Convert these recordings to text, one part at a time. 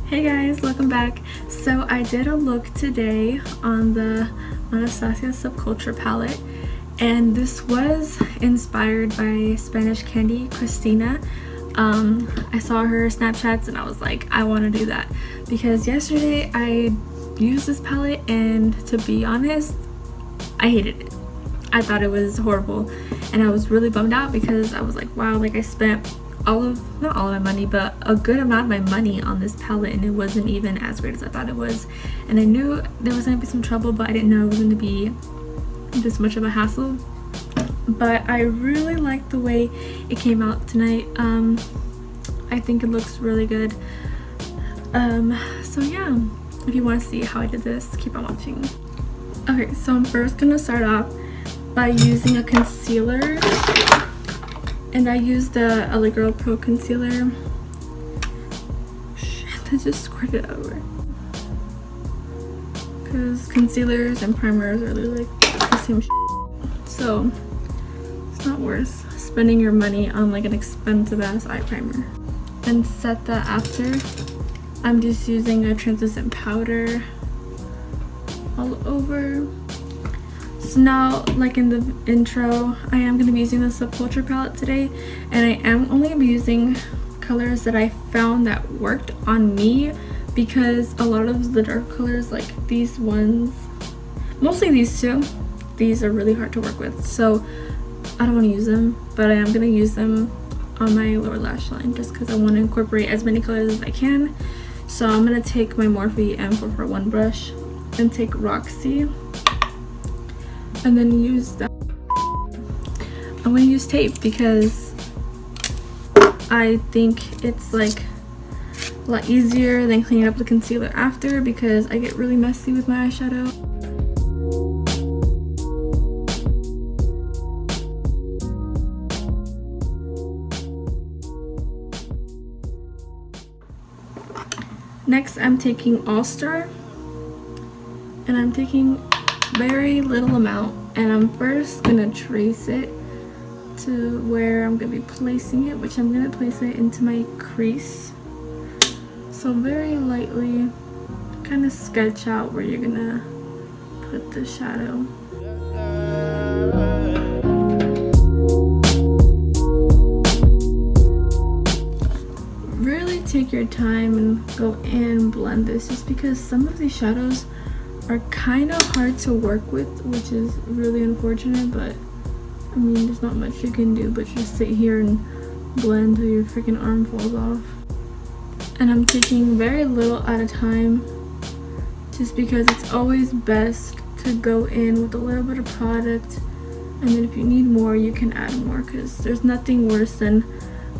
Hey guys, welcome back. So I did a look today on the Anastasia Subculture Palette, and this was inspired by Spanish Candy Christina. I saw her Snapchats and I was like, I want to do that, because yesterday I used this palette and to be honest, I hated it. I thought it was horrible and I was really bummed out because I was like, wow, like I spent not all of my money, but a good amount of my money on this palette and it wasn't even as great as I thought it was. And I knew there was gonna be some trouble, but I didn't know it was gonna be this much of a hassle. But I really liked the way it came out tonight. I think it looks really good. So yeah, if you want to see how I did this, keep on watching. Okay, so I'm first gonna start off by using a concealer. And I used the LA Girl Pro Concealer. Shit, I just squirted over. Because concealers and primers are literally like the same shit. So, it's not worth spending your money on like an expensive ass eye primer. And set that after, I'm just using a translucent powder all over. So now, like in the intro, I am going to be using the Subculture palette today, and I am only going to be using colors that I found that worked on me, because a lot of the dark colors, like these ones, mostly these two, these are really hard to work with, so I don't want to use them, but I am going to use them on my lower lash line just because I want to incorporate as many colors as I can. So I'm going to take my Morphe M441 brush and take Roxy, and then use that. I'm going to use tape because I think it's like a lot easier than cleaning up the concealer after, because I get really messy with my eyeshadow. Next, I'm taking All Star, and I'm taking very little amount, and I'm first gonna trace it to where I'm gonna be placing it, which I'm gonna place it into my crease. So very lightly kind of sketch out where you're gonna put the shadow. Really take your time and go in and blend this, just because some of these shadows are kind of hard to work with, which is really unfortunate, but I mean, there's not much you can do but just sit here and blend till your freaking arm falls off. And I'm taking very little at a time, just because it's always best to go in with a little bit of product, and then if you need more you can add more, because there's nothing worse than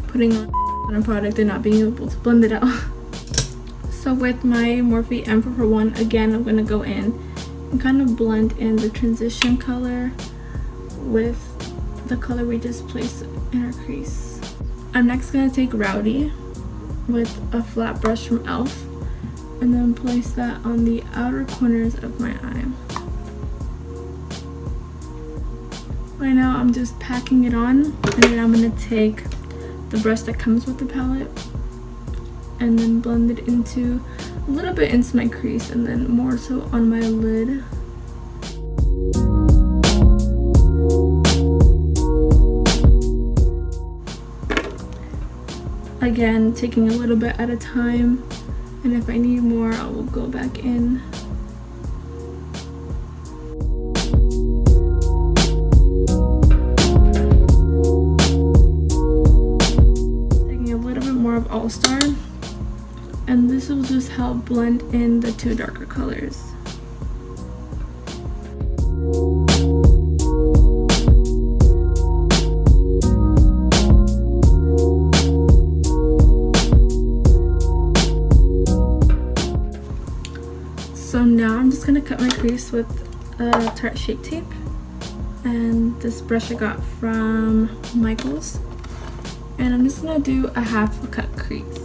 putting on a product and not being able to blend it out. So with my Morphe M441, again, I'm going to go in and kind of blend in the transition color with the color we just placed in our crease. I'm next going to take Rowdy with a flat brush from e.l.f. and then place that on the outer corners of my eye. Right now I'm just packing it on, and then I'm going to take the brush that comes with the palette and then blend it into a little bit into my crease, and then more so on my lid. Again, taking a little bit at a time, and if I need more I will go back in. Taking a little bit more of All Star, and this will just help blend in the two darker colors. So now I'm just going to cut my crease with a Tarte Shape Tape, and this brush I got from Michaels, and I'm just going to do a half a cut crease.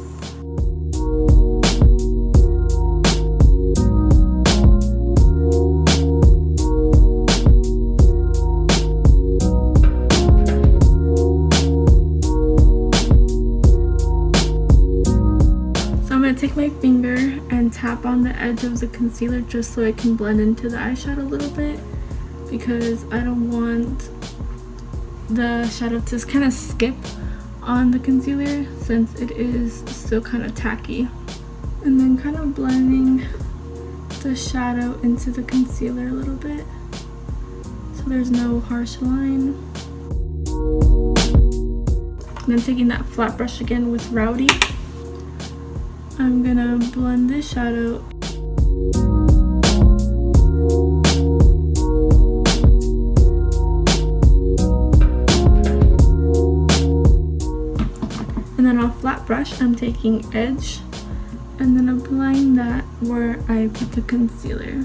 take my my finger and tap on the edge of the concealer just so it can blend into the eyeshadow a little bit, because I don't want the shadow to kind of skip on the concealer since it is still kind of tacky. And then kind of blending the shadow into the concealer a little bit so there's no harsh line. And then taking that flat brush again with Rowdy, I'm gonna blend this shadow. And then on flat brush, I'm taking Edge and then applying that where I put the concealer.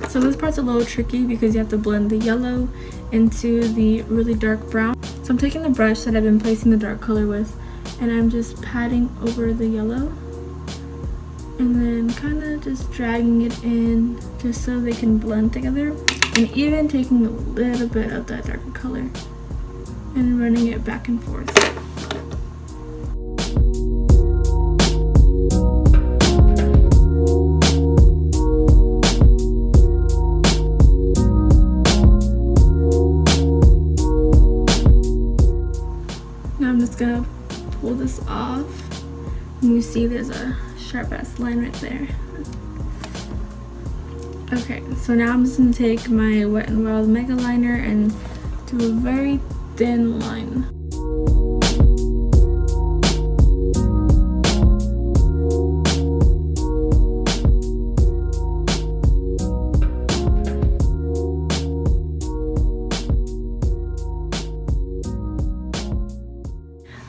So this part's a little tricky because you have to blend the yellow into the really dark brown. So I'm taking the brush that I've been placing the dark color with and I'm just patting over the yellow and then kind of just dragging it in just so they can blend together, and even taking a little bit of that darker color and running it back and forth. Now I'm just gonna pull this off, and you see there's a sharp ass line right there. Okay, so now I'm just gonna take my Wet n Wild Mega Liner and do a very thin line.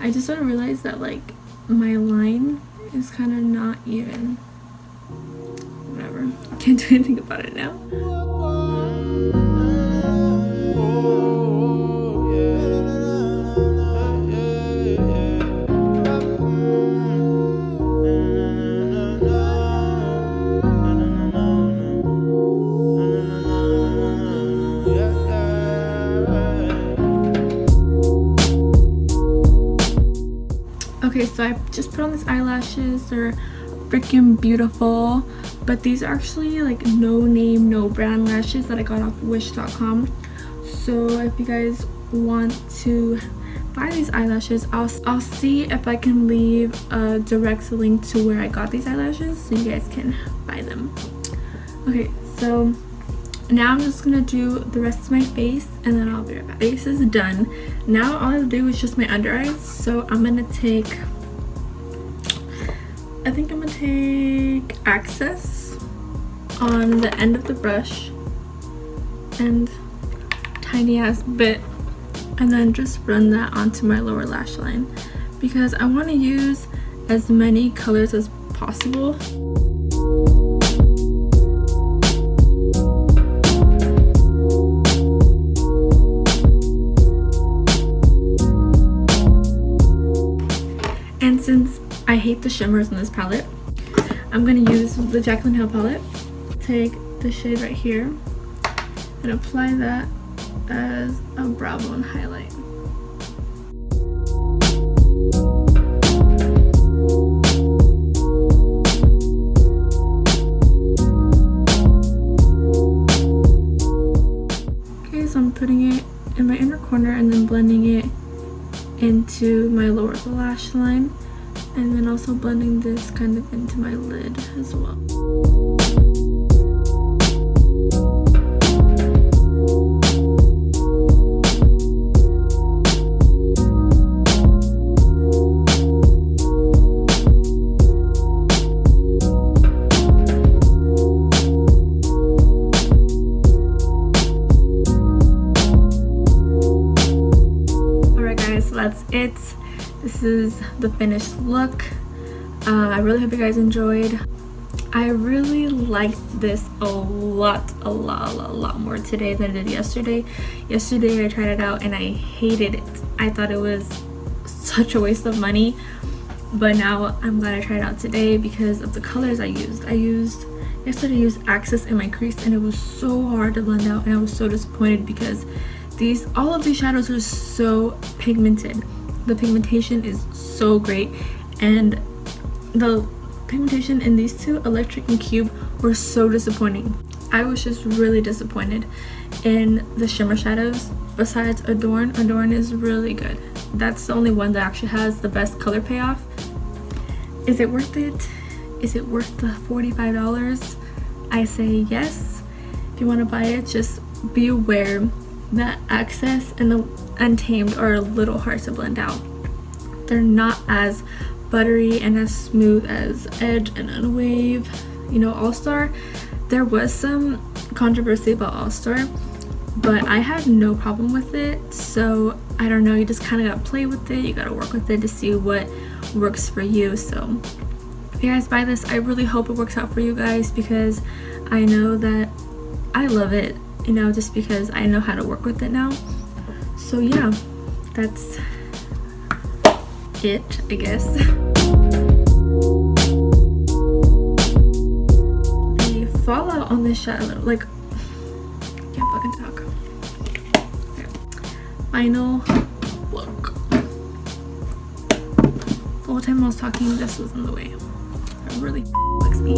I just sort of realized that like my line is kind of not even. Whatever, I can't do anything about it now. Okay, so I just put on these eyelashes. They're freaking beautiful, but these are actually like no name, no brand lashes that I got off wish.com. So if you guys want to buy these eyelashes, I'll see if I can leave a direct link to where I got these eyelashes so you guys can buy them. Okay, so now I'm just gonna do the rest of my face and then I'll be right back. Face is done. Now all I have to do is just my under eyes. So I'm gonna take, I think I'm gonna take Access on the end of the brush and tiny ass bit, and then just run that onto my lower lash line because I want to use as many colors as possible. And since I hate the shimmers in this palette, I'm going to use the Jaclyn Hill palette. Take the shade right here and apply that as a brow bone highlight. Okay, so I'm putting it in my inner corner and then blending it into my lower lash line, and then also blending this kind of into my lid as well. That's it. This is the finished look. I really hope you guys enjoyed. I really liked this a lot more today than I did yesterday. Yesterday I tried it out and I hated it. I thought it was such a waste of money, but now I'm glad I tried it out today because of the colors I used. I used I started to use Access in my crease and it was so hard to blend out, and I was so disappointed because all of these shadows are so pigmented. The pigmentation is so great, and the pigmentation in these two, Electric and Cube, were so disappointing. I was just really disappointed in the shimmer shadows. Besides Adorn is really good. That's the only one that actually has the best color payoff. Is it worth it? Is it worth the $45? I say yes. If you want to buy it, just be aware that Access and the Untamed are a little hard to blend out. They're not as buttery and as smooth as Edge and Unwave. You know, All Star, there was some controversy about All Star, but I had no problem with it. So I don't know, you just kind of gotta play with it. You gotta work with it to see what works for you. So if you guys buy this, I really hope it works out for you guys, because I know that I love it, you know, just because I know how to work with it now. So yeah, that's it, I guess. The fallout on this shadow, like, I can't fucking talk. Okay. Final look. The whole time I was talking, this was in the way. It really fucks me.